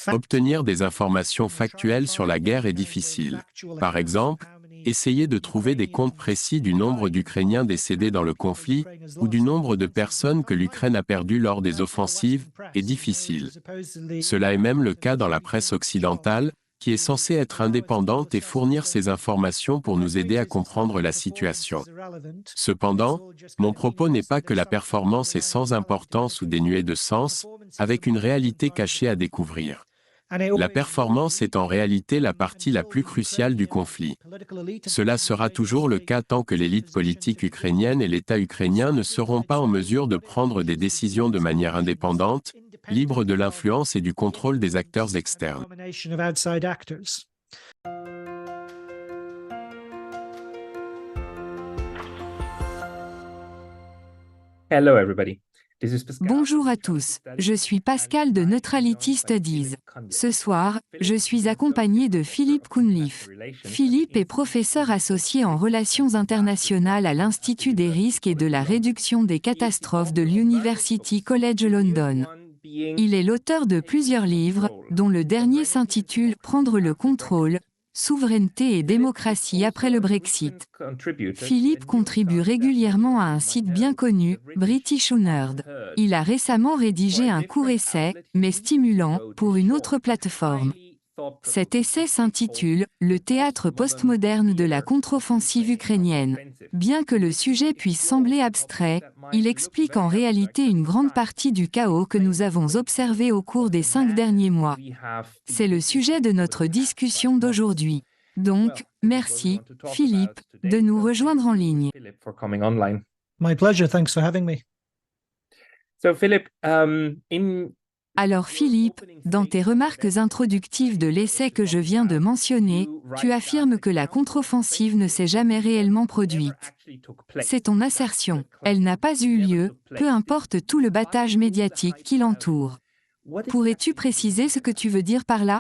Obtenir des informations factuelles sur la guerre est difficile. Par exemple, essayer de trouver des comptes précis du nombre d'Ukrainiens décédés dans le conflit ou du nombre de personnes que l'Ukraine a perdues lors des offensives est difficile. Cela est même le cas dans la presse occidentale, qui est censée être indépendante et fournir ces informations pour nous aider à comprendre la situation. Cependant, mon propos n'est pas que la performance est sans importance ou dénuée de sens, avec une réalité cachée à découvrir. La performance est en réalité la partie la plus cruciale du conflit. Cela sera toujours le cas tant que l'élite politique ukrainienne et l'État ukrainien ne seront pas en mesure de prendre des décisions de manière indépendante, libre de l'influence et du contrôle des acteurs externes. Hello everybody. Bonjour à tous, je suis Pascal de Neutrality Studies. Ce soir, je suis accompagné de Philippe Cunliffe. Philippe est professeur associé en relations internationales à l'Institut des risques et de la réduction des catastrophes de l'University College London. Il est l'auteur de plusieurs livres, dont le dernier s'intitule « Prendre le contrôle ». Souveraineté et démocratie après le Brexit. Philippe contribue régulièrement à un site bien connu, British Nerd. Il a récemment rédigé un court essai, mais stimulant, pour une autre plateforme. Cet essai s'intitule « Le théâtre postmoderne de la contre-offensive ukrainienne ». Bien que le sujet puisse sembler abstrait, il explique en réalité une grande partie du chaos que nous avons observé au cours des 5 derniers mois. C'est le sujet de notre discussion d'aujourd'hui. Donc, merci, Philippe, de nous rejoindre en ligne. My pleasure, thanks for having me. So Philip, Alors Philippe, dans tes remarques introductives de l'essai que je viens de mentionner, tu affirmes que la contre-offensive ne s'est jamais réellement produite. C'est ton assertion. Elle n'a pas eu lieu, peu importe tout le battage médiatique qui l'entoure. Pourrais-tu préciser ce que tu veux dire par là?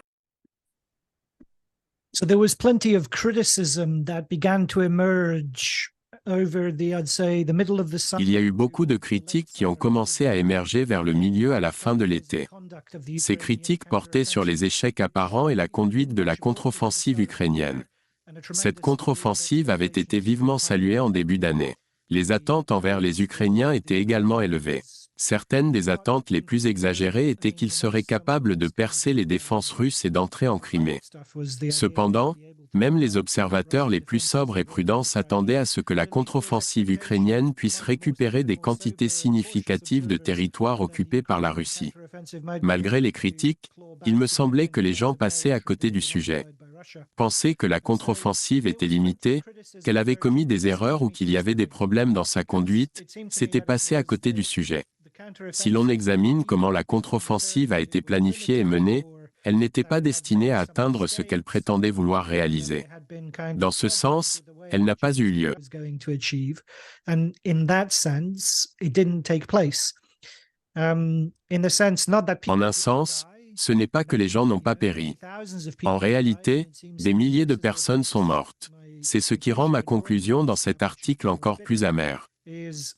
So there was plenty of criticism that began to emerge over the middle of the summer. Il y a eu beaucoup de critiques qui ont commencé à émerger vers le milieu à la fin de l'été. Ces critiques portaient sur les échecs apparents et la conduite de la contre-offensive ukrainienne. Cette contre-offensive avait été vivement saluée en début d'année. Les attentes envers les Ukrainiens étaient également élevées. Certaines des attentes les plus exagérées étaient qu'ils seraient capables de percer les défenses russes et d'entrer en Crimée. Cependant, même les observateurs les plus sobres et prudents s'attendaient à ce que la contre-offensive ukrainienne puisse récupérer des quantités significatives de territoires occupés par la Russie. Malgré les critiques, il me semblait que les gens passaient à côté du sujet. Penser que la contre-offensive était limitée, qu'elle avait commis des erreurs ou qu'il y avait des problèmes dans sa conduite, c'était passer à côté du sujet. Si l'on examine comment la contre-offensive a été planifiée et menée, elle n'était pas destinée à atteindre ce qu'elle prétendait vouloir réaliser. Dans ce sens, elle n'a pas eu lieu. En un sens, ce n'est pas que les gens n'ont pas péri. En réalité, des milliers de personnes sont mortes. C'est ce qui rend ma conclusion dans cet article encore plus amère.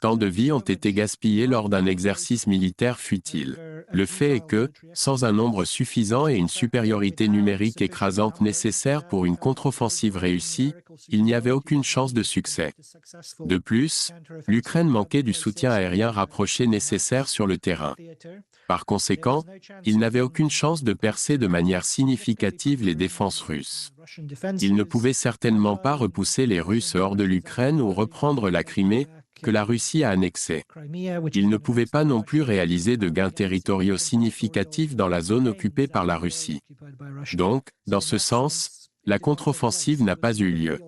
Tant de vies ont été gaspillées lors d'un exercice militaire futile. Le fait est que, sans un nombre suffisant et une supériorité numérique écrasante nécessaire pour une contre-offensive réussie, il n'y avait aucune chance de succès. De plus, l'Ukraine manquait du soutien aérien rapproché nécessaire sur le terrain. Par conséquent, il n'avait aucune chance de percer de manière significative les défenses russes. Il ne pouvait certainement pas repousser les Russes hors de l'Ukraine ou reprendre la Crimée, que la Russie a annexée. Il ne pouvait pas non plus réaliser de gains territoriaux significatifs dans la zone occupée par la Russie. Donc, dans ce sens, la contre-offensive n'a pas eu lieu.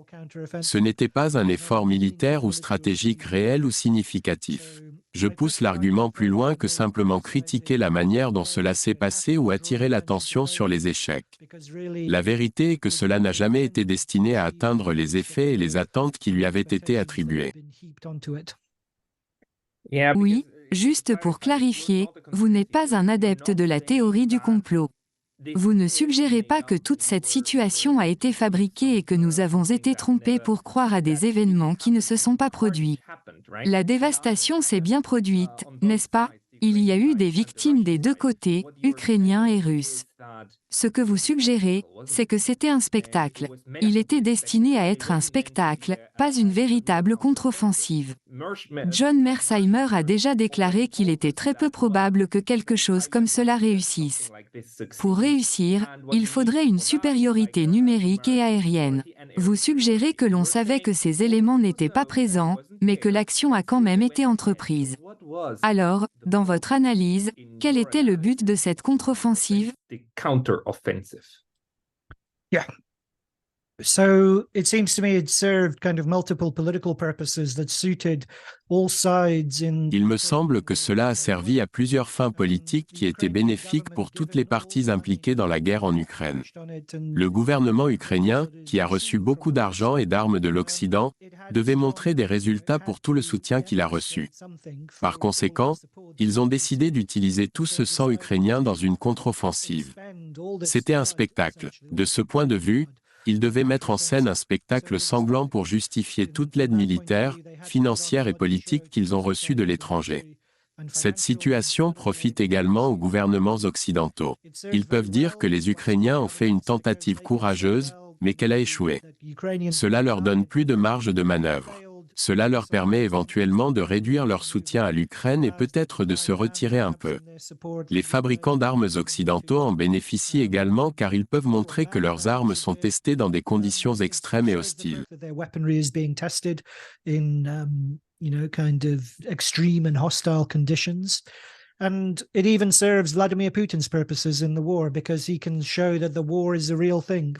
Ce n'était pas un effort militaire ou stratégique réel ou significatif. Je pousse l'argument plus loin que simplement critiquer la manière dont cela s'est passé ou attirer l'attention sur les échecs. La vérité est que cela n'a jamais été destiné à atteindre les effets et les attentes qui lui avaient été attribuées. Oui, juste pour clarifier, vous n'êtes pas un adepte de la théorie du complot. Vous ne suggérez pas que toute cette situation a été fabriquée et que nous avons été trompés pour croire à des événements qui ne se sont pas produits. La dévastation s'est bien produite, n'est-ce pas? Il y a eu des victimes des deux côtés, ukrainiens et russes. Ce que vous suggérez, c'est que c'était un spectacle. Il était destiné à être un spectacle, pas une véritable contre-offensive. John Mearsheimer a déjà déclaré qu'il était très peu probable que quelque chose comme cela réussisse. Pour réussir, il faudrait une supériorité numérique et aérienne. Vous suggérez que l'on savait que ces éléments n'étaient pas présents, mais que l'action a quand même été entreprise. Alors, dans votre analyse, quel était le but de cette contre-offensive? Yeah. So it seems to me it served kind of multiple political purposes that suited all sides in. Il me semble que cela a servi à plusieurs fins politiques qui étaient bénéfiques pour toutes les parties impliquées dans la guerre en Ukraine. Le gouvernement ukrainien, qui a reçu beaucoup d'argent et d'armes de l'Occident, devait montrer des résultats pour tout le soutien qu'il a reçu. Par conséquent, ils ont décidé d'utiliser tout ce sang ukrainien dans une contre-offensive. C'était un spectacle. De ce point de vue, ils devaient mettre en scène un spectacle sanglant pour justifier toute l'aide militaire, financière et politique qu'ils ont reçue de l'étranger. Cette situation profite également aux gouvernements occidentaux. Ils peuvent dire que les Ukrainiens ont fait une tentative courageuse, mais qu'elle a échoué. Cela leur donne plus de marge de manœuvre. Cela leur permet éventuellement de réduire leur soutien à l'Ukraine et peut-être de se retirer un peu. Les fabricants d'armes occidentaux en bénéficient également car ils peuvent montrer que leurs armes sont testées dans des conditions extrêmes et hostiles. Kind of extreme and hostile conditions. And it even serves Vladimir Putin's purposes in the war because he can show that the war is a real thing.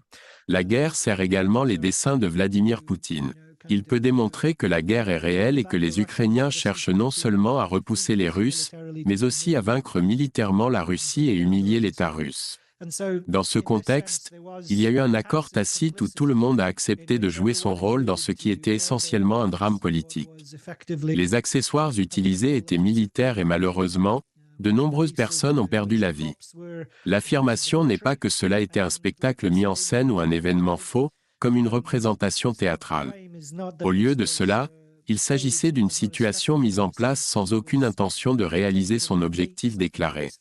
La guerre sert également les desseins de Vladimir Poutine. Il peut démontrer que la guerre est réelle et que les Ukrainiens cherchent non seulement à repousser les Russes, mais aussi à vaincre militairement la Russie et humilier l'État russe. Dans ce contexte, il y a eu un accord tacite où tout le monde a accepté de jouer son rôle dans ce qui était essentiellement un drame politique. Les accessoires utilisés étaient militaires et malheureusement, de nombreuses personnes ont perdu la vie. L'affirmation n'est pas que cela était un spectacle mis en scène ou un événement faux, comme une représentation théâtrale. Au lieu de cela, il s'agissait d'une situation mise en place sans aucune intention de réaliser son objectif déclaré.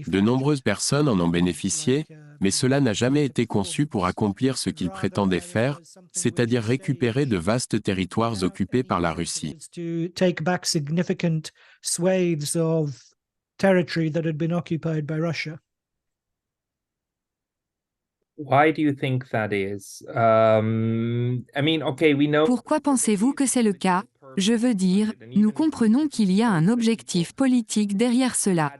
De nombreuses personnes en ont bénéficié, mais cela n'a jamais été conçu pour accomplir ce qu'il prétendait faire, c'est-à-dire récupérer de vastes territoires occupés par la Russie. Why do you think that is? We know. Pourquoi pensez-vous que c'est le cas? Je veux dire, nous comprenons qu'il y a un objectif politique derrière cela.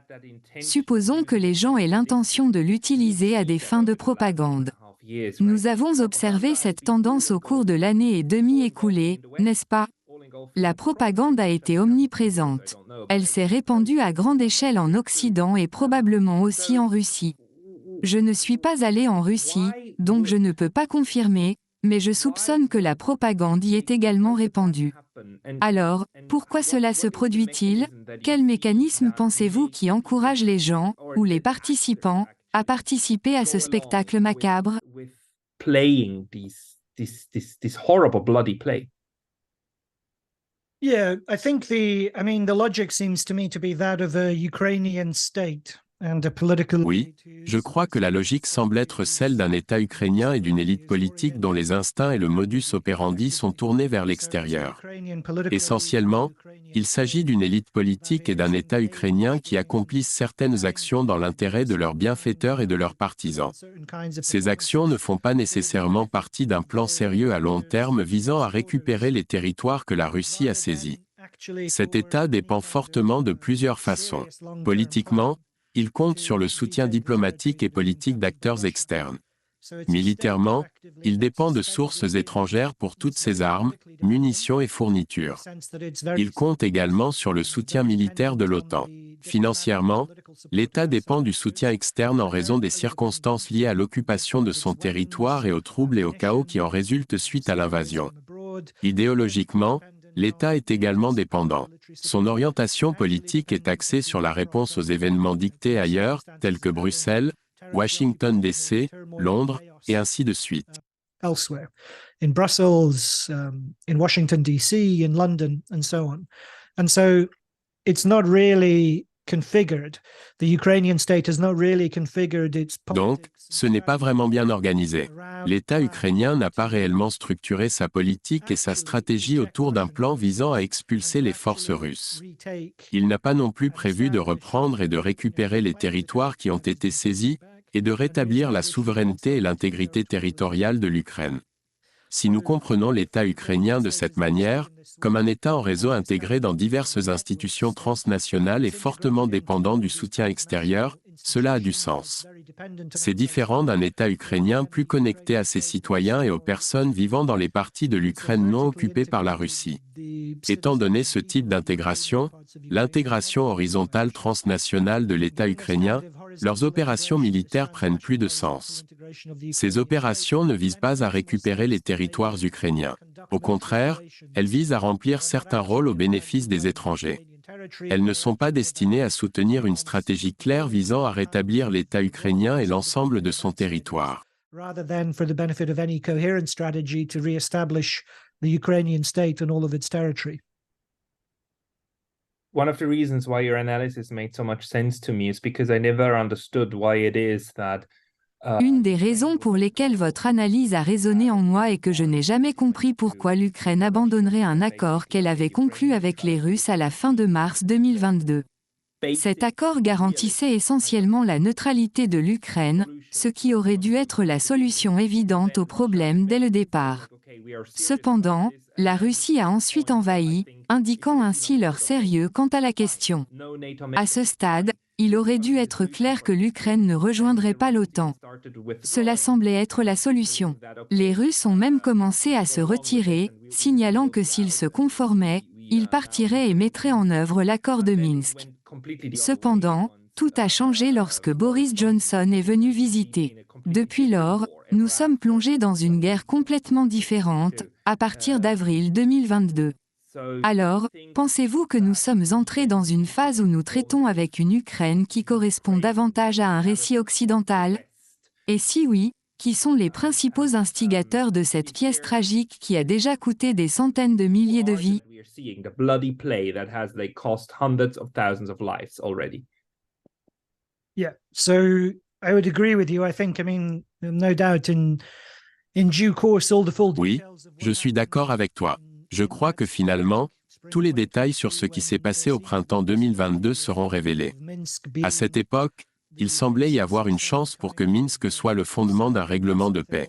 Supposons que les gens aient l'intention de l'utiliser à des fins de propagande. Nous avons observé cette tendance au cours de l'année et demie écoulée, n'est-ce pas? La propagande a été omniprésente. Elle s'est répandue à grande échelle en Occident et probablement aussi en Russie. Je ne suis pas allé en Russie, donc je ne peux pas confirmer, mais je soupçonne que la propagande y est également répandue. Alors, pourquoi cela se produit-il? Quel mécanisme pensez-vous qui encourage les gens, ou les participants, à participer à ce spectacle macabre? This horrible bloody play. Yeah, I think the logic seems to me to be that of a Ukrainian state. Oui, je crois que la logique semble être celle d'un État ukrainien et d'une élite politique dont les instincts et le modus operandi sont tournés vers l'extérieur. Essentiellement, il s'agit d'une élite politique et d'un État ukrainien qui accomplissent certaines actions dans l'intérêt de leurs bienfaiteurs et de leurs partisans. Ces actions ne font pas nécessairement partie d'un plan sérieux à long terme visant à récupérer les territoires que la Russie a saisis. Cet État dépend fortement de plusieurs façons. Politiquement, il compte sur le soutien diplomatique et politique d'acteurs externes. Militairement, il dépend de sources étrangères pour toutes ses armes, munitions et fournitures. Il compte également sur le soutien militaire de l'OTAN. Financièrement, l'État dépend du soutien externe en raison des circonstances liées à l'occupation de son territoire et aux troubles et au chaos qui en résultent suite à l'invasion. Idéologiquement, l'État est également dépendant. Son orientation politique est axée sur la réponse aux événements dictés ailleurs, tels que Bruxelles, Washington DC, Londres, et ainsi de suite. Elsewhere, in Brussels, in Washington DC, in London, and so on. And so it's not really configured. The Ukrainian state has not really configured its Donc, ce n'est pas vraiment bien organisé. L'État ukrainien n'a pas réellement structuré sa politique et sa stratégie autour d'un plan visant à expulser les forces russes. Il n'a pas non plus prévu de reprendre et de récupérer les territoires qui ont été saisis et de rétablir la souveraineté et l'intégrité territoriale de l'Ukraine. Si nous comprenons l'État ukrainien de cette manière, comme un État en réseau intégré dans diverses institutions transnationales et fortement dépendant du soutien extérieur, cela a du sens. C'est différent d'un État ukrainien plus connecté à ses citoyens et aux personnes vivant dans les parties de l'Ukraine non occupées par la Russie. Étant donné ce type d'intégration, l'intégration horizontale transnationale de l'État ukrainien, leurs opérations militaires prennent plus de sens. Ces opérations ne visent pas à récupérer les territoires ukrainiens. Au contraire, elles visent à remplir certains rôles au bénéfice des étrangers. Elles ne sont pas destinées à soutenir une stratégie claire visant à rétablir l'État ukrainien et l'ensemble de son territoire. Rather than for the benefit of any coherent strategy to re-establish the Ukrainian state and all of its territory. One of the reasons why your analysis made so much sense to me is because I never understood why it is that Une des raisons pour lesquelles votre analyse a résonné en moi est que je n'ai jamais compris pourquoi l'Ukraine abandonnerait un accord qu'elle avait conclu avec les Russes à la fin de mars 2022. Cet accord garantissait essentiellement la neutralité de l'Ukraine, ce qui aurait dû être la solution évidente au problème dès le départ. Cependant, la Russie a ensuite envahi, indiquant ainsi leur sérieux quant à la question. À ce stade, il aurait dû être clair que l'Ukraine ne rejoindrait pas l'OTAN. Cela semblait être la solution. Les Russes ont même commencé à se retirer, signalant que s'ils se conformaient, ils partiraient et mettraient en œuvre l'accord de Minsk. Cependant, tout a changé lorsque Boris Johnson est venu visiter. Depuis lors, nous sommes plongés dans une guerre complètement différente, à partir d'avril 2022. Alors, pensez-vous que nous sommes entrés dans une phase où nous traitons avec une Ukraine qui correspond davantage à un récit occidental? Et si oui, qui sont les principaux instigateurs de cette pièce tragique qui a déjà coûté des centaines de milliers de vies? Yeah, so I would agree with you. I think, no doubt in due course, all the full Oui, details of what je suis d'accord avec toi. Je crois que finalement, tous les détails sur ce qui s'est passé au printemps 2022 seront révélés. À cette époque, il semblait y avoir une chance pour que Minsk soit le fondement d'un règlement de paix.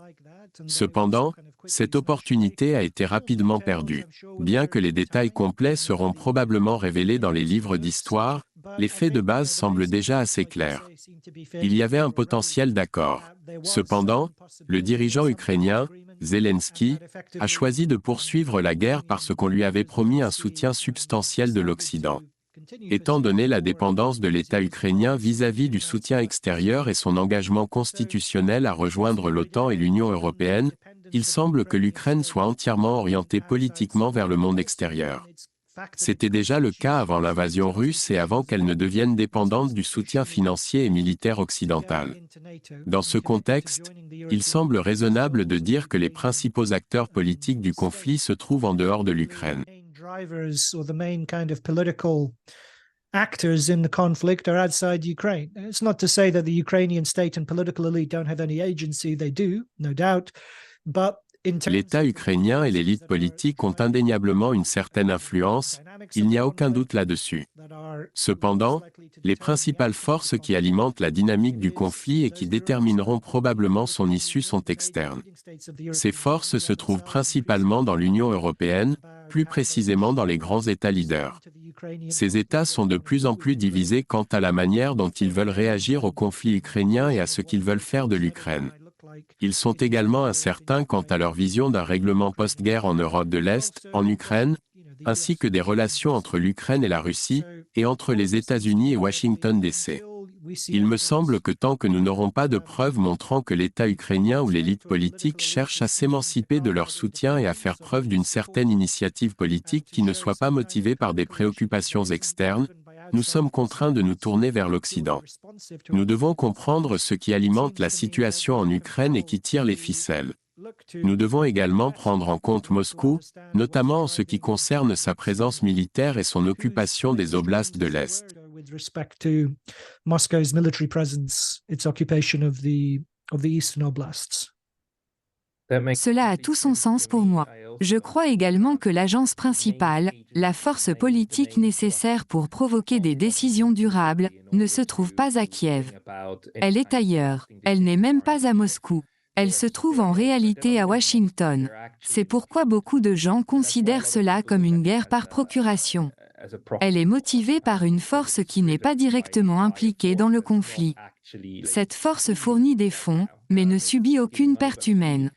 Cependant, cette opportunité a été rapidement perdue. Bien que les détails complets seront probablement révélés dans les livres d'histoire, les faits de base semblent déjà assez clairs. Il y avait un potentiel d'accord. Cependant, le dirigeant ukrainien, Zelensky, a choisi de poursuivre la guerre parce qu'on lui avait promis un soutien substantiel de l'Occident. Étant donné la dépendance de l'État ukrainien vis-à-vis du soutien extérieur et son engagement constitutionnel à rejoindre l'OTAN et l'Union européenne, il semble que l'Ukraine soit entièrement orientée politiquement vers le monde extérieur. C'était déjà le cas avant l'invasion russe et avant qu'elle ne devienne dépendante du soutien financier et militaire occidental. Dans ce contexte, il semble raisonnable de dire que les principaux acteurs politiques du conflit se trouvent en dehors de l'Ukraine. Actors in the conflict are outside Ukraine. It's not to say that the Ukrainian state and political elite don't have any agency. They do, no doubt. But l'État ukrainien et l'élite politique ont indéniablement une certaine influence, il n'y a aucun doute là-dessus. Cependant, les principales forces qui alimentent la dynamique du conflit et qui détermineront probablement son issue sont externes. Ces forces se trouvent principalement dans l'Union européenne, plus précisément dans les grands États leaders. Ces États sont de plus en plus divisés quant à la manière dont ils veulent réagir au conflit ukrainien et à ce qu'ils veulent faire de l'Ukraine. Ils sont également incertains quant à leur vision d'un règlement post-guerre en Europe de l'Est, en Ukraine, ainsi que des relations entre l'Ukraine et la Russie, et entre les États-Unis et Washington DC. Il me semble que tant que nous n'aurons pas de preuves montrant que l'État ukrainien ou l'élite politique cherche à s'émanciper de leur soutien et à faire preuve d'une certaine initiative politique qui ne soit pas motivée par des préoccupations externes, nous sommes contraints de nous tourner vers l'Occident. Nous devons comprendre ce qui alimente la situation en Ukraine et qui tire les ficelles. Nous devons également prendre en compte Moscou, notamment en ce qui concerne sa présence militaire et son occupation des oblasts de l'Est. with respect to Moscow's military presence, its occupation of the eastern oblasts. Cela a tout son sens pour moi. Je crois également que l'agence principale, la force politique nécessaire pour provoquer des décisions durables, ne se trouve pas à Kiev. Elle est ailleurs. Elle n'est même pas à Moscou. Elle se trouve en réalité à Washington. C'est pourquoi beaucoup de gens considèrent cela comme une guerre par procuration. Elle est motivée par une force qui n'est pas directement impliquée dans le conflit. Cette force fournit des fonds, mais ne subit aucune perte humaine.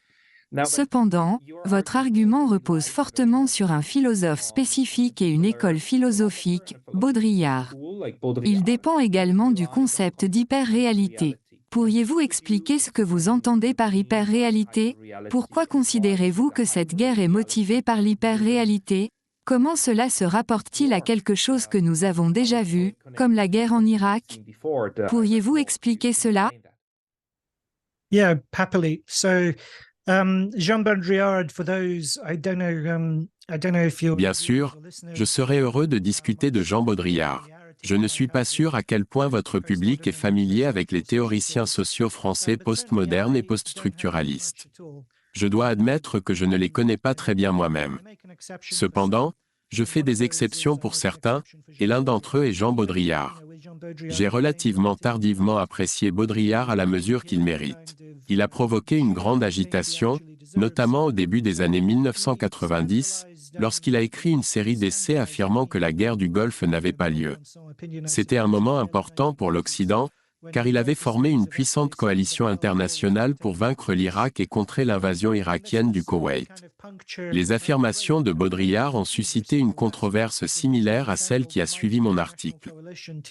Cependant, votre argument repose fortement sur un philosophe spécifique et une école philosophique, Baudrillard. Il dépend également du concept d'hyper-réalité. Pourriez-vous expliquer ce que vous entendez par hyper-réalité? Pourquoi considérez-vous que cette guerre est motivée par l'hyper-réalité? Comment cela se rapporte-t-il à quelque chose que nous avons déjà vu, comme la guerre en Irak? Pourriez-vous expliquer cela? Yeah, happily. So, Jean Baudrillard, for those, I don't know if you're... Bien sûr, je serais heureux de discuter de Jean Baudrillard. Je ne suis pas sûr à quel point votre public est familier avec les théoriciens sociaux français postmodernes et poststructuralistes. Je dois admettre que je ne les connais pas très bien moi-même. Cependant, je fais des exceptions pour certains, et l'un d'entre eux est Jean Baudrillard. J'ai relativement tardivement apprécié Baudrillard à la mesure qu'il mérite. Il a provoqué une grande agitation, notamment au début des années 1990, lorsqu'il a écrit une série d'essais affirmant que la guerre du Golfe n'avait pas lieu. C'était un moment important pour l'Occident, car il avait formé une puissante coalition internationale pour vaincre l'Irak et contrer l'invasion irakienne du Koweït. Les affirmations de Baudrillard ont suscité une controverse similaire à celle qui a suivi mon article.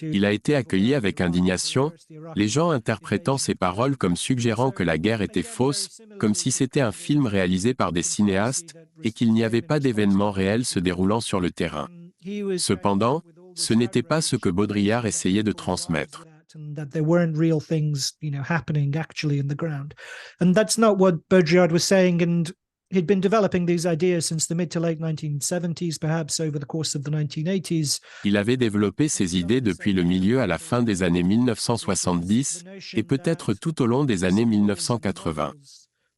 Il a été accueilli avec indignation, les gens interprétant ses paroles comme suggérant que la guerre était fausse, comme si c'était un film réalisé par des cinéastes, et qu'il n'y avait pas d'événements réels se déroulant sur le terrain. Cependant, ce n'était pas ce que Baudrillard essayait de transmettre. And that there weren't real things, happening actually in the ground. And that's not what Baudrillard was saying, and he'd been developing these ideas since the mid to late 1970s, perhaps over the course of the 1980s. Il avait développé ces idées depuis le milieu à la fin des années 1970, et peut-être tout au long des années 1980.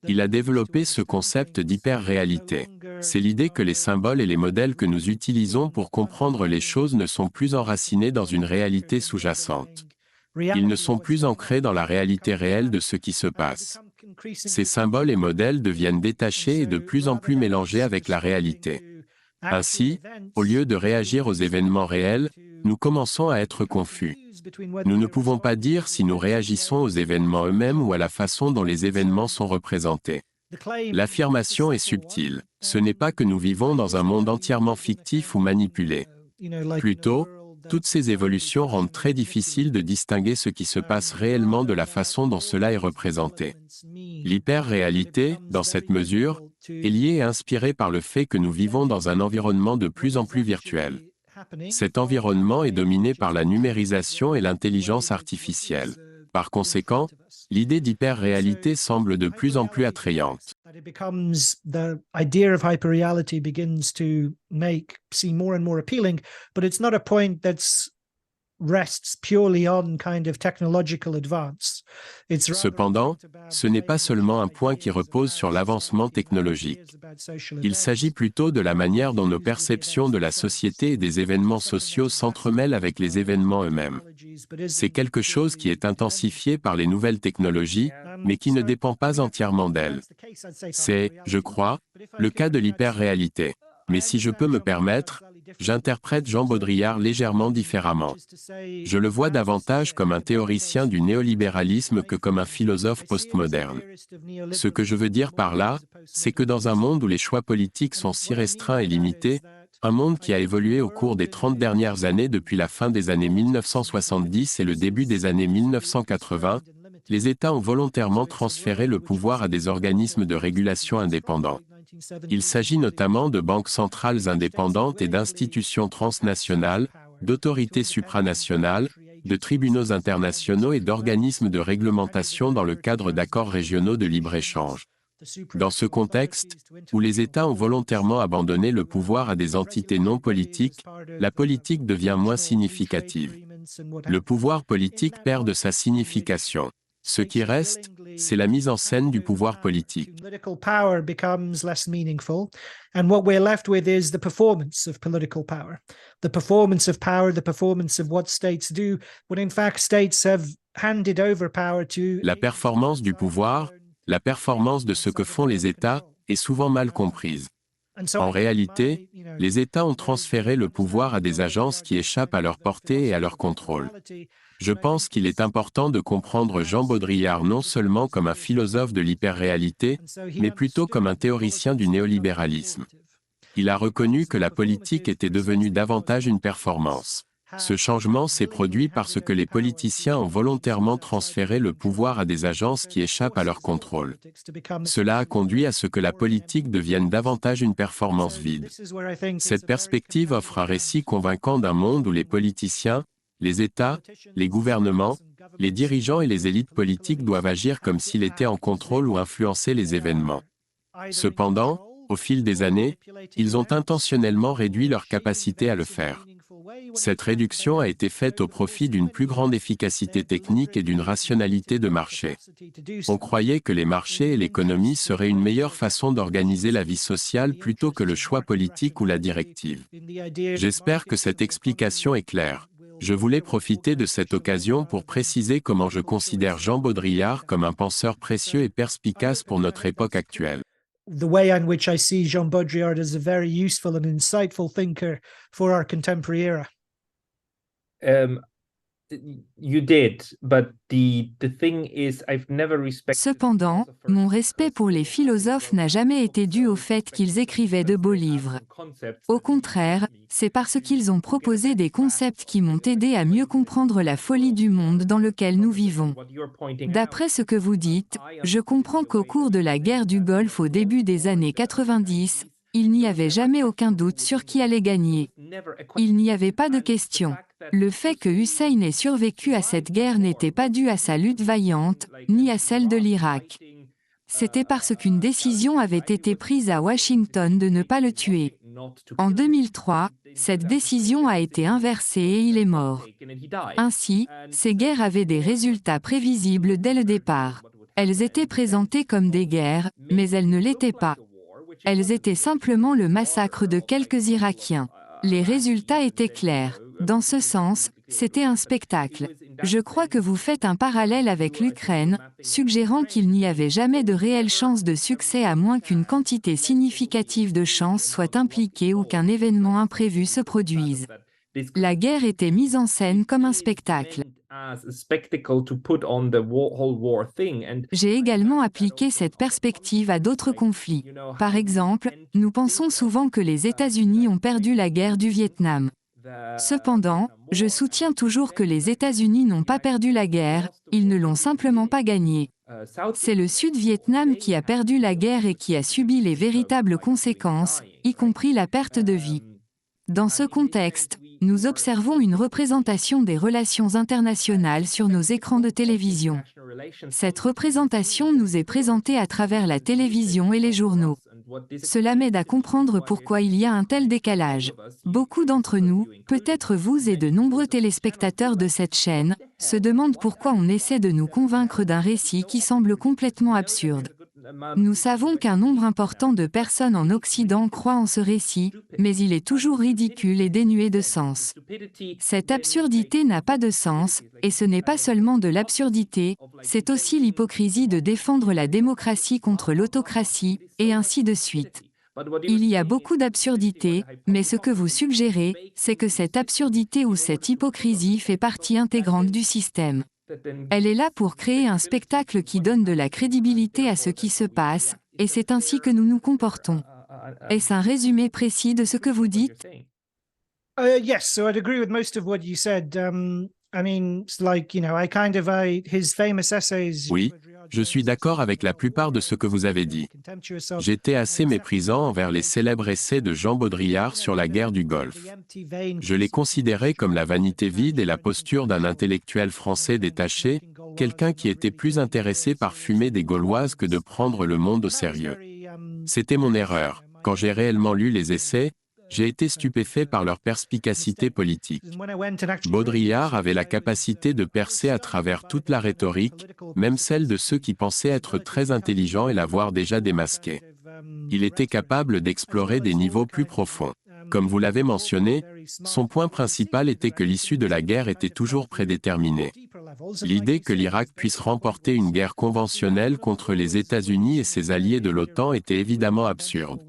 Il a développé ce concept d'hyper-réalité. C'est l'idée que les symboles et les modèles que nous utilisons pour comprendre les choses ne sont plus enracinés dans une réalité sous-jacente. Ils ne sont plus ancrés dans la réalité réelle de ce qui se passe. Ces symboles et modèles deviennent détachés et de plus en plus mélangés avec la réalité. Ainsi, au lieu de réagir aux événements réels, nous commençons à être confus. Nous ne pouvons pas dire si nous réagissons aux événements eux-mêmes ou à la façon dont les événements sont représentés. L'affirmation est subtile. Ce n'est pas que nous vivons dans un monde entièrement fictif ou manipulé. Plutôt, toutes ces évolutions rendent très difficile de distinguer ce qui se passe réellement de la façon dont cela est représenté. L'hyper-réalité, dans cette mesure, est liée et inspirée par le fait que nous vivons dans un environnement de plus en plus virtuel. Cet environnement est dominé par la numérisation et l'intelligence artificielle. Par conséquent, l'idée d'hyper-réalité semble de plus en plus attrayante. The idea of hyperreality begins to seem more and more appealing, but it's not a point that's rests purely on kind of technological advance. Cependant, ce n'est pas seulement un point qui repose sur l'avancement technologique. Il s'agit plutôt de la manière dont nos perceptions de la société et des événements sociaux s'entremêlent avec les événements eux-mêmes. C'est quelque chose qui est intensifié par les nouvelles technologies, mais qui ne dépend pas entièrement d'elles. C'est, je crois, le cas de l'hyper-réalité. Mais si je peux me permettre, j'interprète Jean Baudrillard légèrement différemment. Je le vois davantage comme un théoricien du néolibéralisme que comme un philosophe postmoderne. Ce que je veux dire par là, c'est que dans un monde où les choix politiques sont si restreints et limités, un monde qui a évolué au cours des 30 dernières années depuis la fin des années 1970 et le début des années 1980, les États ont volontairement transféré le pouvoir à des organismes de régulation indépendants. Il s'agit notamment de banques centrales indépendantes et d'institutions transnationales, d'autorités supranationales, de tribunaux internationaux et d'organismes de réglementation dans le cadre d'accords régionaux de libre-échange. Dans ce contexte, où les États ont volontairement abandonné le pouvoir à des entités non politiques, la politique devient moins significative. Le pouvoir politique perd de sa signification. Ce qui reste, c'est la mise en scène du pouvoir politique. Political power becomes less meaningful, and what we're left with is the performance of political power. The performance of power, the performance of what states do, when in fact states have handed over power to... La performance du pouvoir, la performance de ce que font les États, est souvent mal comprise. En réalité, les États ont transféré le pouvoir à des agences qui échappent à leur portée et à leur contrôle. Je pense qu'il est important de comprendre Jean Baudrillard non seulement comme un philosophe de l'hyperréalité, mais plutôt comme un théoricien du néolibéralisme. Il a reconnu que la politique était devenue davantage une performance. Ce changement s'est produit parce que les politiciens ont volontairement transféré le pouvoir à des agences qui échappent à leur contrôle. Cela a conduit à ce que la politique devienne davantage une performance vide. Cette perspective offre un récit convaincant d'un monde où les politiciens, les États, les gouvernements, les dirigeants et les élites politiques doivent agir comme s'ils étaient en contrôle ou influencer les événements. Cependant, au fil des années, ils ont intentionnellement réduit leur capacité à le faire. Cette réduction a été faite au profit d'une plus grande efficacité technique et d'une rationalité de marché. On croyait que les marchés et l'économie seraient une meilleure façon d'organiser la vie sociale plutôt que le choix politique ou la directive. J'espère que cette explication est claire. Je voulais profiter de cette occasion pour préciser comment je considère Jean Baudrillard comme un penseur précieux et perspicace pour notre époque actuelle. The way in which I see Jean Baudrillard as a very useful and insightful thinker for our contemporary era. You did, but the thing is, I've never respected... Cependant, mon respect pour les philosophes n'a jamais été dû au fait qu'ils écrivaient de beaux livres. Au contraire, c'est parce qu'ils ont proposé des concepts qui m'ont aidé à mieux comprendre la folie du monde dans lequel nous vivons. D'après ce que vous dites, je comprends qu'au cours de la guerre du Golfe au début des années 90, il n'y avait jamais aucun doute sur qui allait gagner. Il n'y avait pas de question. Le fait que Hussein ait survécu à cette guerre n'était pas dû à sa lutte vaillante, ni à celle de l'Irak. C'était parce qu'une décision avait été prise à Washington de ne pas le tuer. En 2003, cette décision a été inversée et il est mort. Ainsi, ces guerres avaient des résultats prévisibles dès le départ. Elles étaient présentées comme des guerres, mais elles ne l'étaient pas. Elles étaient simplement le massacre de quelques Irakiens. Les résultats étaient clairs. Dans ce sens, c'était un spectacle. Je crois que vous faites un parallèle avec l'Ukraine, suggérant qu'il n'y avait jamais de réelle chance de succès à moins qu'une quantité significative de chances soit impliquée ou qu'un événement imprévu se produise. La guerre était mise en scène comme un spectacle. J'ai également appliqué cette perspective à d'autres conflits. Par exemple, nous pensons souvent que les États-Unis ont perdu la guerre du Vietnam. Cependant, je soutiens toujours que les États-Unis n'ont pas perdu la guerre, ils ne l'ont simplement pas gagnée. C'est le Sud-Vietnam qui a perdu la guerre et qui a subi les véritables conséquences, y compris la perte de vie. Dans ce contexte, nous observons une représentation des relations internationales sur nos écrans de télévision. Cette représentation nous est présentée à travers la télévision et les journaux. Cela m'aide à comprendre pourquoi il y a un tel décalage. Beaucoup d'entre nous, peut-être vous et de nombreux téléspectateurs de cette chaîne, se demandent pourquoi on essaie de nous convaincre d'un récit qui semble complètement absurde. Nous savons qu'un nombre important de personnes en Occident croient en ce récit, mais il est toujours ridicule et dénué de sens. Cette absurdité n'a pas de sens, et ce n'est pas seulement de l'absurdité, c'est aussi l'hypocrisie de défendre la démocratie contre l'autocratie, et ainsi de suite. Il y a beaucoup d'absurdités, mais ce que vous suggérez, c'est que cette absurdité ou cette hypocrisie fait partie intégrante du système. Elle est là pour créer un spectacle qui donne de la crédibilité à ce qui se passe, et c'est ainsi que nous nous comportons. Est-ce un résumé précis de ce que vous dites? Yes, so I'd agree with most of what you said. I mean, it's like, his famous essays. Oui, je suis d'accord avec la plupart de ce que vous avez dit. J'étais assez méprisant envers les célèbres essais de Jean Baudrillard sur la guerre du Golfe. Je les considérais comme la vanité vide et la posture d'un intellectuel français détaché, quelqu'un qui était plus intéressé par fumer des Gauloises que de prendre le monde au sérieux. C'était mon erreur. Quand j'ai réellement lu les essais, J'ai été stupéfait par leur perspicacité politique. Baudrillard avait la capacité de percer à travers toute la rhétorique, même celle de ceux qui pensaient être très intelligents et l'avoir déjà démasqué. Il était capable d'explorer des niveaux plus profonds. Comme vous l'avez mentionné, son point principal était que l'issue de la guerre était toujours prédéterminée. L'idée que l'Irak puisse remporter une guerre conventionnelle contre les États-Unis et ses alliés de l'OTAN était évidemment absurde.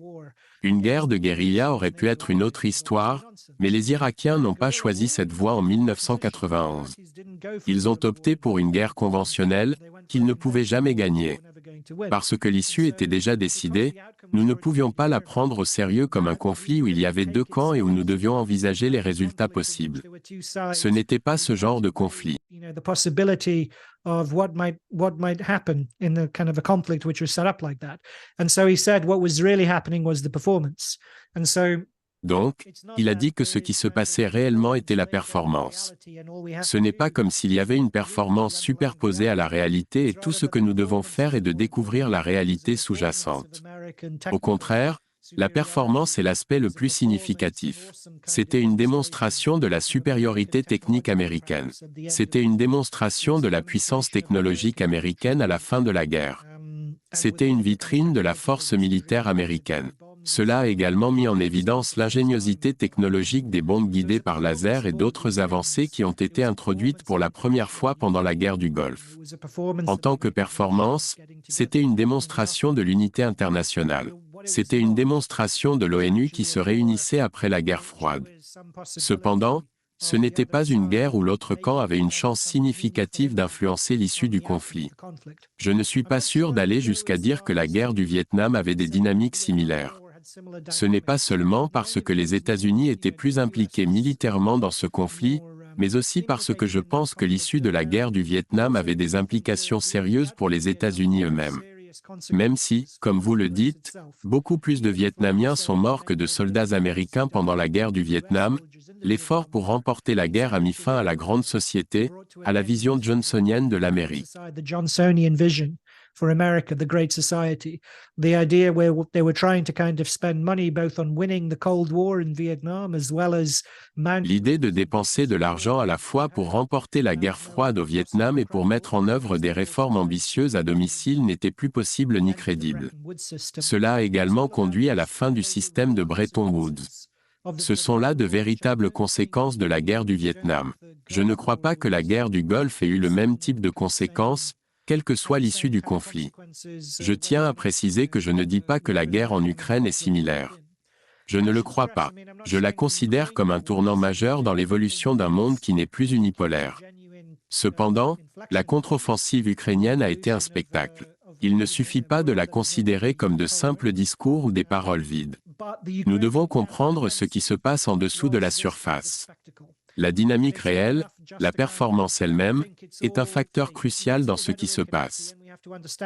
Une guerre de guérilla aurait pu être une autre histoire, mais les Irakiens n'ont pas choisi cette voie en 1991. Ils ont opté pour une guerre conventionnelle, qu'ils ne pouvaient jamais gagner. Parce que l'issue était déjà décidée, nous ne pouvions pas la prendre au sérieux comme un conflit où il y avait deux camps et où nous devions envisager les résultats possibles. Ce n'était pas ce genre de conflit. Of what might happen in a kind of a conflict which was set up like that. And so he said what was really happening was the performance. And so Donc, il a dit que ce qui se passait réellement était la performance. Ce n'est pas comme s'il y avait une performance superposée à la réalité et tout ce que nous devons faire est de découvrir la réalité sous-jacente. Au contraire, la performance est l'aspect le plus significatif. C'était une démonstration de la supériorité technique américaine. C'était une démonstration de la puissance technologique américaine à la fin de la guerre. C'était une vitrine de la force militaire américaine. Cela a également mis en évidence l'ingéniosité technologique des bombes guidées par laser et d'autres avancées qui ont été introduites pour la première fois pendant la guerre du Golfe. En tant que performance, c'était une démonstration de l'unité internationale. C'était une démonstration de l'ONU qui se réunissait après la guerre froide. Cependant, ce n'était pas une guerre où l'autre camp avait une chance significative d'influencer l'issue du conflit. Je ne suis pas sûr d'aller jusqu'à dire que la guerre du Vietnam avait des dynamiques similaires. Ce n'est pas seulement parce que les États-Unis étaient plus impliqués militairement dans ce conflit, mais aussi parce que je pense que l'issue de la guerre du Vietnam avait des implications sérieuses pour les États-Unis eux-mêmes. Même si, comme vous le dites, beaucoup plus de Vietnamiens sont morts que de soldats américains pendant la guerre du Vietnam, l'effort pour remporter la guerre a mis fin à la grande société, à la vision johnsonienne de l'Amérique. For America, the Great Society, the idea where they were trying to kind of spend money both on winning the Cold War in Vietnam as well as L'idée de dépenser de l'argent à la fois pour remporter la guerre froide au Vietnam et pour mettre en œuvre des réformes ambitieuses à domicile n'était plus possible ni crédible. Cela a également conduit à la fin du système de Bretton Woods. Ce sont là de véritables conséquences de la guerre du Vietnam. Je ne crois pas que la guerre du Golfe ait eu le même type de conséquences, quelle que soit l'issue du conflit. Je tiens à préciser que je ne dis pas que la guerre en Ukraine est similaire. Je ne le crois pas. Je la considère comme un tournant majeur dans l'évolution d'un monde qui n'est plus unipolaire. Cependant, la contre-offensive ukrainienne a été un spectacle. Il ne suffit pas de la considérer comme de simples discours ou des paroles vides. Nous devons comprendre ce qui se passe en dessous de la surface. La dynamique réelle, la performance elle-même, est un facteur crucial dans ce qui se passe.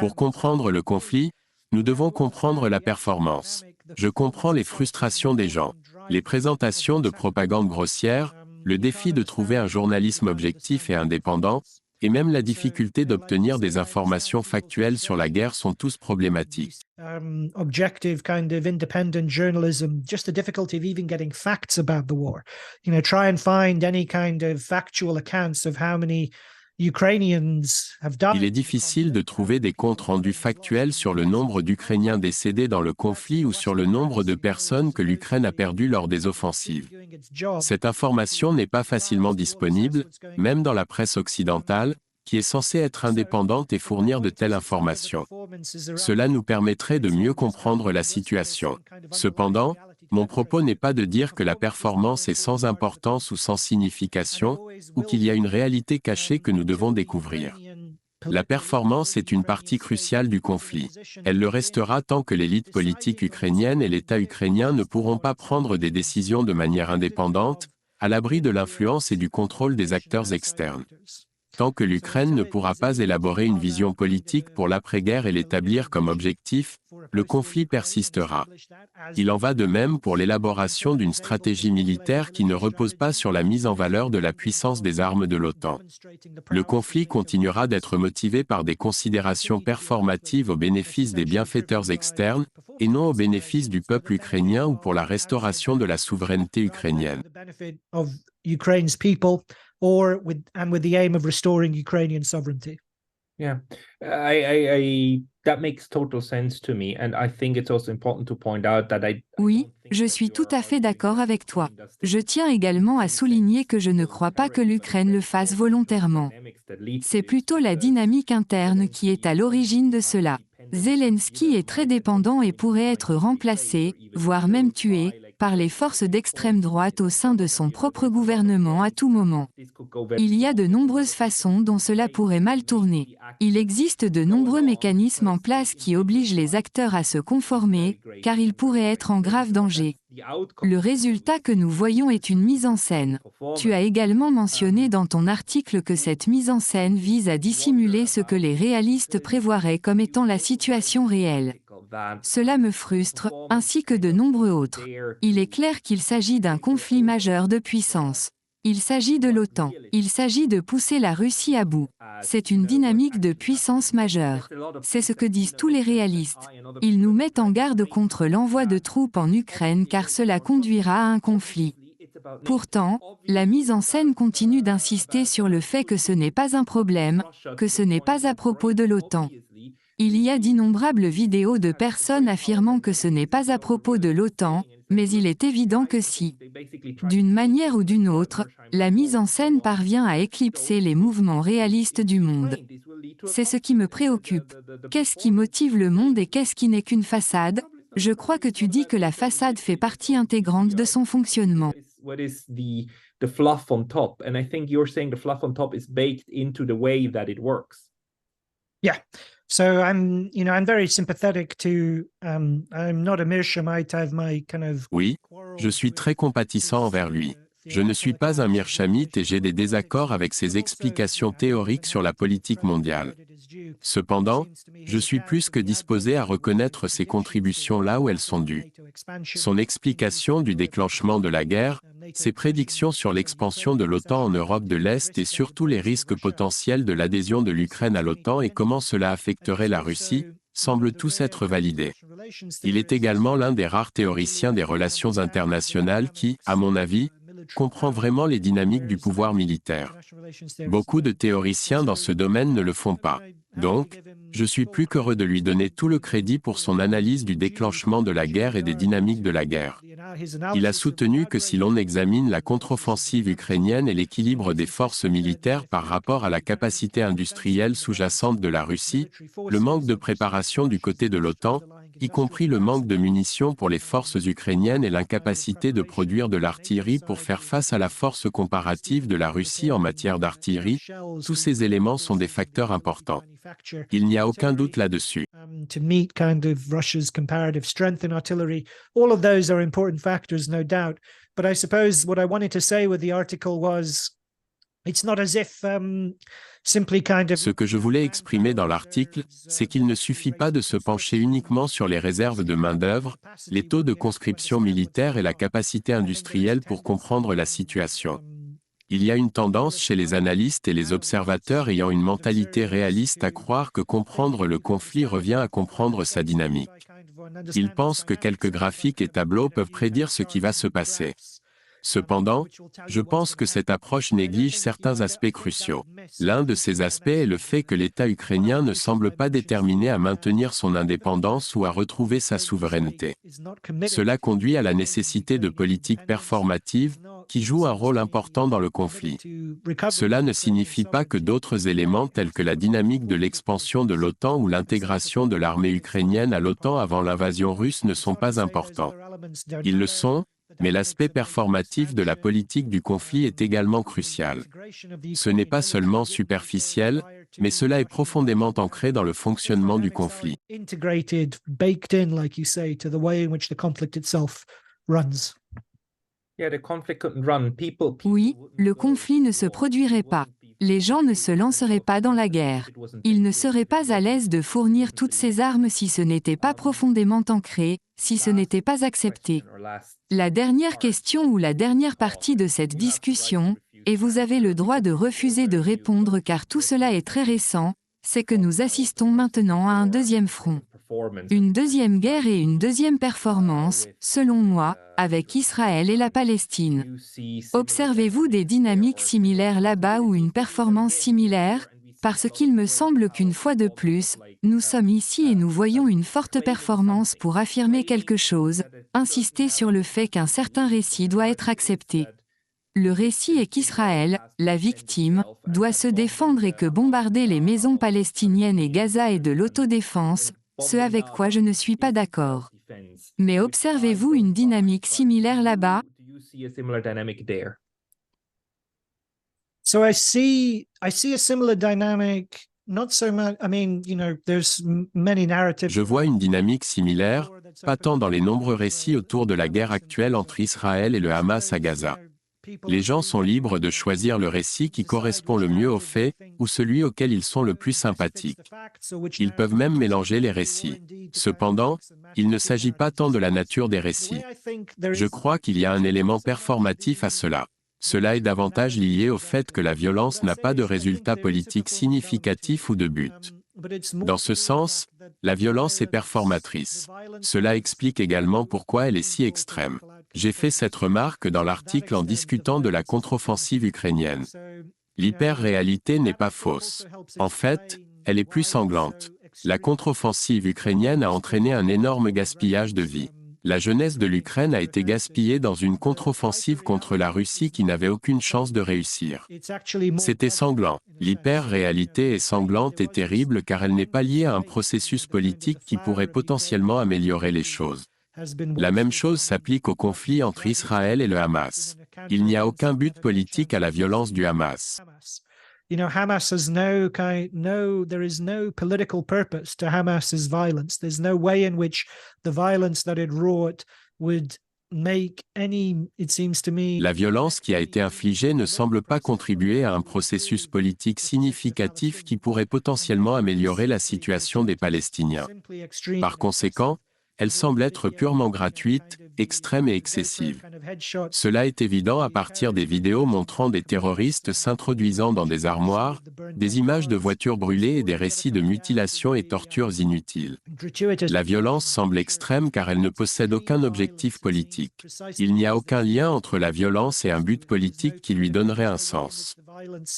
Pour comprendre le conflit, nous devons comprendre la performance. Je comprends les frustrations des gens, les présentations de propagande grossière, le défi de trouver un journalisme objectif et indépendant, et même la difficulté d'obtenir des informations factuelles sur la guerre sont tous problématiques. Objective kind of independent journalism, just the difficulty of even getting facts about the war. You know, try and find any kind of factual accounts of how many Ukrainians have died. Il est difficile de trouver des comptes rendus factuels sur le nombre d'Ukrainiens décédés dans le conflit ou sur le nombre de personnes que l'Ukraine a perdues lors des offensives. Cette information n'est pas facilement disponible, même dans la presse occidentale, qui est censée être indépendante et fournir de telles informations. Cela nous permettrait de mieux comprendre la situation. Cependant, mon propos n'est pas de dire que la performance est sans importance ou sans signification, ou qu'il y a une réalité cachée que nous devons découvrir. La performance est une partie cruciale du conflit. Elle le restera tant que l'élite politique ukrainienne et l'État ukrainien ne pourront pas prendre des décisions de manière indépendante, à l'abri de l'influence et du contrôle des acteurs externes. Tant que l'Ukraine ne pourra pas élaborer une vision politique pour l'après-guerre et l'établir comme objectif, le conflit persistera. Il en va de même pour l'élaboration d'une stratégie militaire qui ne repose pas sur la mise en valeur de la puissance des armes de l'OTAN. Le conflit continuera d'être motivé par des considérations performatives au bénéfice des bienfaiteurs externes, et non au bénéfice du peuple ukrainien ou pour la restauration de la souveraineté ukrainienne. Ukraine's people, and with the aim of restoring Ukrainian sovereignty. Yeah, I that makes total sense to me, and I think it's also important to point out that Oui, je suis tout à fait d'accord avec toi. Je tiens également à souligner que je ne crois pas que l'Ukraine le fasse volontairement. C'est plutôt la dynamique interne qui est à l'origine de cela. Zelensky est très dépendant et pourrait être remplacé, voire même tué, par les forces d'extrême droite au sein de son propre gouvernement à tout moment. Il y a de nombreuses façons dont cela pourrait mal tourner. Il existe de nombreux mécanismes en place qui obligent les acteurs à se conformer, car ils pourraient être en grave danger. Le résultat que nous voyons est une mise en scène. Tu as également mentionné dans ton article que cette mise en scène vise à dissimuler ce que les réalistes prévoiraient comme étant la situation réelle. Cela me frustre, ainsi que de nombreux autres. Il est clair qu'il s'agit d'un conflit majeur de puissance. Il s'agit de l'OTAN. Il s'agit de pousser la Russie à bout. C'est une dynamique de puissance majeure. C'est ce que disent tous les réalistes. Ils nous mettent en garde contre l'envoi de troupes en Ukraine car cela conduira à un conflit. Pourtant, la mise en scène continue d'insister sur le fait que ce n'est pas un problème, que ce n'est pas à propos de l'OTAN. Il y a d'innombrables vidéos de personnes affirmant que ce n'est pas à propos de l'OTAN, mais il est évident que si, d'une manière ou d'une autre, la mise en scène parvient à éclipser les mouvements réalistes du monde. C'est ce qui me préoccupe. Qu'est-ce qui motive le monde et qu'est-ce qui n'est qu'une façade? Je crois que tu dis que la façade fait partie intégrante de son fonctionnement. What is the fluff on top? And I think you're saying the fluff on top is baked into the way that it works. Yeah. So I'm very sympathetic to. I'm not a Meerschammite. I have my kind of. Oui, je suis très compatissant envers lui. Je ne suis pas un Meerschammite et j'ai des désaccords avec ses explications théoriques sur la politique mondiale. Cependant, je suis plus que disposé à reconnaître ses contributions là où elles sont dues. Son explication du déclenchement de la guerre, ses prédictions sur l'expansion de l'OTAN en Europe de l'Est et surtout les risques potentiels de l'adhésion de l'Ukraine à l'OTAN et comment cela affecterait la Russie, semblent tous être validés. Il est également l'un des rares théoriciens des relations internationales qui, à mon avis, comprend vraiment les dynamiques du pouvoir militaire. Beaucoup de théoriciens dans ce domaine ne le font pas. Donc, je suis plus qu'heureux de lui donner tout le crédit pour son analyse du déclenchement de la guerre et des dynamiques de la guerre. Il a soutenu que si l'on examine la contre-offensive ukrainienne et l'équilibre des forces militaires par rapport à la capacité industrielle sous-jacente de la Russie, le manque de préparation du côté de l'OTAN, y compris le manque de munitions pour les forces ukrainiennes et l'incapacité de produire de l'artillerie pour faire face à la force comparative de la Russie en matière d'artillerie, tous ces éléments sont des facteurs importants. Il n'y a aucun doute là-dessus. To meet kind of Russia's comparative strength in artillery, all of those are important factors, no doubt. But I suppose what I wanted to say with the article was, it's not as if simply kind of. Ce que je voulais exprimer dans l'article, c'est qu'il ne suffit pas de se pencher uniquement sur les réserves de main-d'œuvre, les taux de conscription militaire et la capacité industrielle pour comprendre la situation. Il y a une tendance chez les analystes et les observateurs ayant une mentalité réaliste à croire que comprendre le conflit revient à comprendre sa dynamique. Ils pensent que quelques graphiques et tableaux peuvent prédire ce qui va se passer. Cependant, je pense que cette approche néglige certains aspects cruciaux. L'un de ces aspects est le fait que l'État ukrainien ne semble pas déterminé à maintenir son indépendance ou à retrouver sa souveraineté. Cela conduit à la nécessité de politiques performatives, qui jouent un rôle important dans le conflit. Cela ne signifie pas que d'autres éléments tels que la dynamique de l'expansion de l'OTAN ou l'intégration de l'armée ukrainienne à l'OTAN avant l'invasion russe ne sont pas importants. Ils le sont, mais l'aspect performatif de la politique du conflit est également crucial. Ce n'est pas seulement superficiel, mais cela est profondément ancré dans le fonctionnement du conflit. Oui, le conflit ne se produirait pas. Les gens ne se lanceraient pas dans la guerre. Ils ne seraient pas à l'aise de fournir toutes ces armes si ce n'était pas profondément ancré, si ce n'était pas accepté. La dernière question ou la dernière partie de cette discussion, et vous avez le droit de refuser de répondre car tout cela est très récent, c'est que nous assistons maintenant à un deuxième front. Une deuxième guerre et une deuxième performance, selon moi, avec Israël et la Palestine. Observez-vous des dynamiques similaires là-bas ou une performance similaire? Parce qu'il me semble qu'une fois de plus, nous sommes ici et nous voyons une forte performance pour affirmer quelque chose, insister sur le fait qu'un certain récit doit être accepté. Le récit est qu'Israël, la victime, doit se défendre et que bombarder les maisons palestiniennes et Gaza est de l'autodéfense, ce avec quoi je ne suis pas d'accord. Mais observez-vous une dynamique similaire là-bas? So I see a similar dynamic, not so much, I mean, there's many narratives. Je vois une dynamique similaire, pas tant dans les nombreux récits autour de la guerre actuelle entre Israël et le Hamas à Gaza. Les gens sont libres de choisir le récit qui correspond le mieux aux faits, ou celui auquel ils sont le plus sympathiques. Ils peuvent même mélanger les récits. Cependant, il ne s'agit pas tant de la nature des récits. Je crois qu'il y a un élément performatif à cela. Cela est davantage lié au fait que la violence n'a pas de résultat politique significatif ou de but. Dans ce sens, la violence est performatrice. Cela explique également pourquoi elle est si extrême. J'ai fait cette remarque dans l'article en discutant de la contre-offensive ukrainienne. L'hyper-réalité n'est pas fausse. En fait, elle est plus sanglante. La contre-offensive ukrainienne a entraîné un énorme gaspillage de vie. La jeunesse de l'Ukraine a été gaspillée dans une contre-offensive contre la Russie qui n'avait aucune chance de réussir. C'était sanglant. L'hyper-réalité est sanglante et terrible car elle n'est pas liée à un processus politique qui pourrait potentiellement améliorer les choses. La même chose s'applique au conflit entre Israël et le Hamas. Il n'y a aucun but politique à la violence du Hamas. Hamas has there is no political purpose to Hamas's violence. There's no way in which the violence that it wrought would make any, it seems to me. La violence qui a été infligée ne semble pas contribuer à un processus politique significatif qui pourrait potentiellement améliorer la situation des Palestiniens. Par conséquent, elle semble être purement gratuite, extrême et excessive. Cela est évident à partir des vidéos montrant des terroristes s'introduisant dans des armoires, des images de voitures brûlées et des récits de mutilations et tortures inutiles. La violence semble extrême car elle ne possède aucun objectif politique. Il n'y a aucun lien entre la violence et un but politique qui lui donnerait un sens.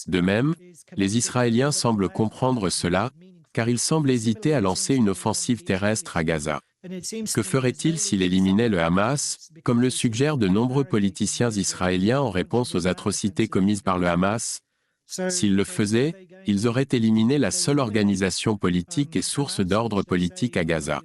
De même, les Israéliens semblent comprendre cela, car ils semblent hésiter à lancer une offensive terrestre à Gaza. Que ferait-il s'il éliminait le Hamas, comme le suggèrent de nombreux politiciens israéliens en réponse aux atrocités commises par le Hamas? S'ils le faisaient, ils auraient éliminé la seule organisation politique et source d'ordre politique à Gaza.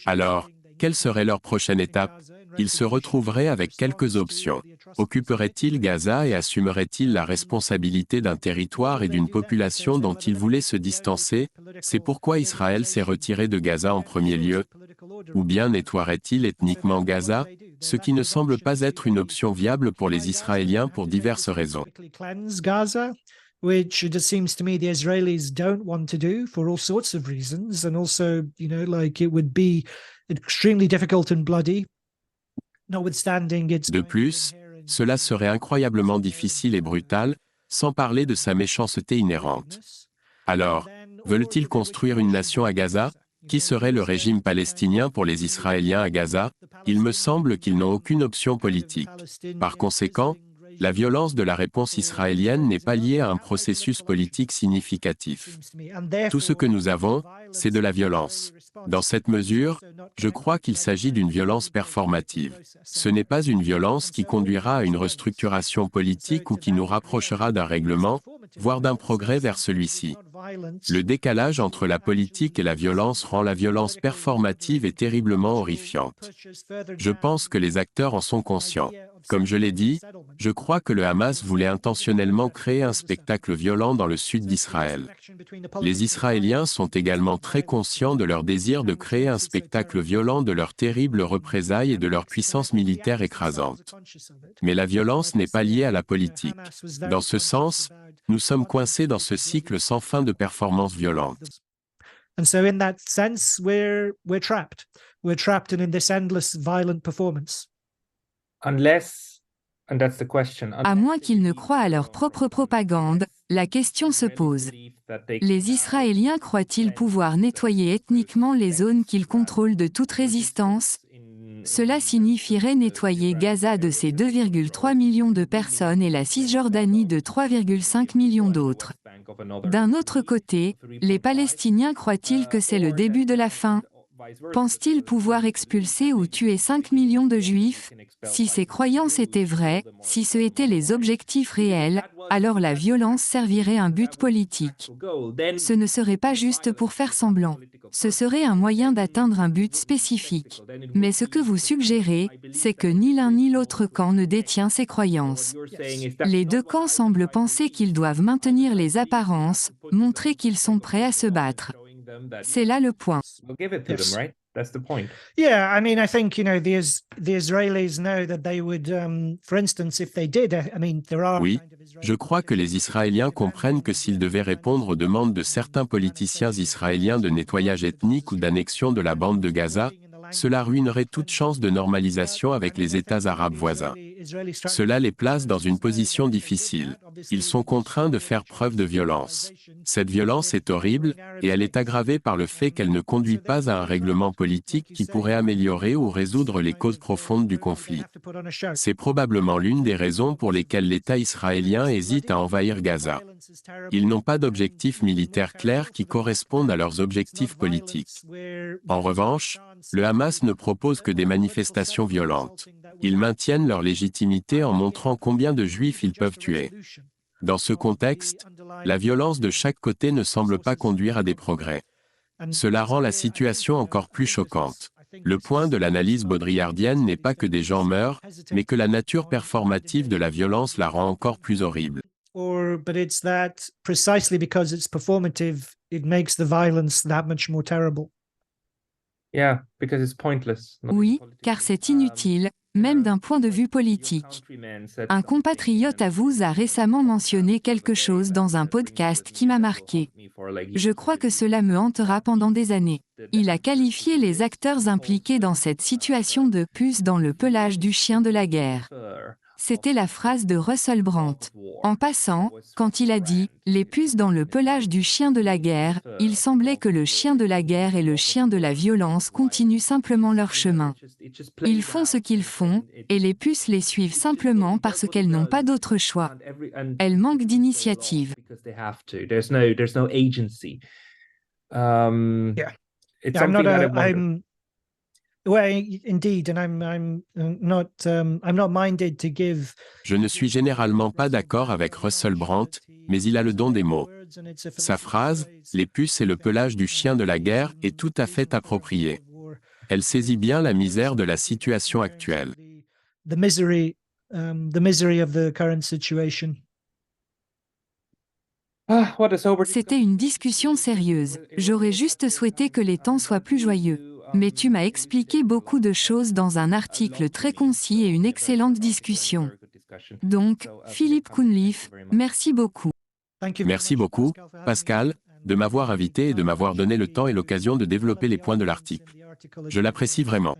Alors, quelle serait leur prochaine étape? Ils se retrouveraient avec quelques options. Occuperaient-ils Gaza et assumeraient-ils la responsabilité d'un territoire et d'une population dont ils voulaient se distancer? C'est pourquoi Israël s'est retiré de Gaza en premier lieu. Ou bien nettoierait-il ethniquement Gaza, ce qui ne semble pas être une option viable pour les Israéliens pour diverses raisons. Which it seems to me the Israelis don't want to do for all sorts of reasons, and also, it would be extremely difficult and bloody, notwithstanding its. De plus, cela serait incroyablement difficile et brutal, sans parler de sa méchanceté inhérente. Alors, veulent-ils construire une nation à Gaza? Qui serait le régime palestinien pour les Israéliens à Gaza? Il me semble qu'ils n'ont aucune option politique. Par conséquent, la violence de la réponse israélienne n'est pas liée à un processus politique significatif. Tout ce que nous avons, c'est de la violence. Dans cette mesure, je crois qu'il s'agit d'une violence performative. Ce n'est pas une violence qui conduira à une restructuration politique ou qui nous rapprochera d'un règlement, voire d'un progrès vers celui-ci. Le décalage entre la politique et la violence rend la violence performative et terriblement horrifiante. Je pense que les acteurs en sont conscients. Comme je l'ai dit, je crois que le Hamas voulait intentionnellement créer un spectacle violent dans le sud d'Israël. Les Israéliens sont également très conscients de leur désir de créer un spectacle violent de leurs terribles représailles et de leur puissance militaire écrasante. Mais la violence n'est pas liée à la politique. Dans ce sens, nous sommes coincés dans ce cycle sans fin de performances violentes. And so in that sense, we're trapped. We're trapped in this endless violent performance. Unless, and that's the question, À moins qu'ils ne croient à leur propre propagande, La question se pose. Les Israéliens croient-ils pouvoir nettoyer ethniquement les zones qu'ils contrôlent de toute résistance? Cela signifierait nettoyer Gaza de ses 2,3 millions de personnes et la Cisjordanie de 3,5 millions d'autres. D'un autre côté, les Palestiniens croient-ils que c'est le début de la fin? Pensent-ils pouvoir expulser ou tuer 5 millions de Juifs? Si ces croyances étaient vraies, si ce étaient les objectifs réels, alors la violence servirait un but politique. Ce ne serait pas juste pour faire semblant. Ce serait un moyen d'atteindre un but spécifique. Mais ce que vous suggérez, c'est que ni l'un ni l'autre camp ne détient ces croyances. Les deux camps semblent penser qu'ils doivent maintenir les apparences, montrer qu'ils sont prêts à se battre. C'est là le point. Yes. Yeah, I mean, I think the Israelis know that they would, for instance, if they did. I mean, there are. Oui, je crois que les Israéliens comprennent que s'ils devaient répondre aux demandes de certains politiciens israéliens de nettoyage ethnique ou d'annexion de la bande de Gaza, cela ruinerait toute chance de normalisation avec les États arabes voisins. Cela les place dans une position difficile. Ils sont contraints de faire preuve de violence. Cette violence est horrible, et elle est aggravée par le fait qu'elle ne conduit pas à un règlement politique qui pourrait améliorer ou résoudre les causes profondes du conflit. C'est probablement l'une des raisons pour lesquelles l'État israélien hésite à envahir Gaza. Ils n'ont pas d'objectifs militaires clairs qui correspondent à leurs objectifs politiques. En revanche, le Hamas ne propose que des manifestations violentes. Ils maintiennent leur légitimité en montrant combien de Juifs ils peuvent tuer. Dans ce contexte, la violence de chaque côté ne semble pas conduire à des progrès. Cela rend la situation encore plus choquante. Le point de l'analyse baudrillardienne n'est pas que des gens meurent, mais que la nature performative de la violence la rend encore plus horrible. But it's that precisely because it's performative, it makes the violence that much more terrible. Oui, car c'est inutile, même d'un point de vue politique. Un compatriote à vous a récemment mentionné quelque chose dans un podcast qui m'a marqué. Je crois que cela me hantera pendant des années. Il a qualifié les acteurs impliqués dans cette situation de puces dans le pelage du chien de la guerre. C'était la phrase de Russell Brand. En passant, quand il a dit « les puces dans le pelage du chien de la guerre », il semblait que le chien de la guerre et le chien de la violence continuent simplement leur chemin. Ils font ce qu'ils font, et les puces les suivent simplement parce qu'elles n'ont pas d'autre choix. Elles manquent d'initiative. Je ne suis généralement pas d'accord avec Russell Brand, mais il a le don des mots. Sa phrase « les puces et le pelage du chien de la guerre » est tout à fait appropriée. Elle saisit bien la misère de la situation actuelle. C'était une discussion sérieuse. J'aurais juste souhaité que les temps soient plus joyeux. Mais tu m'as expliqué beaucoup de choses dans un article très concis et une excellente discussion. Donc, Philippe Cunliffe, merci beaucoup. Merci beaucoup, Pascal, de m'avoir invité et de m'avoir donné le temps et l'occasion de développer les points de l'article. Je l'apprécie vraiment.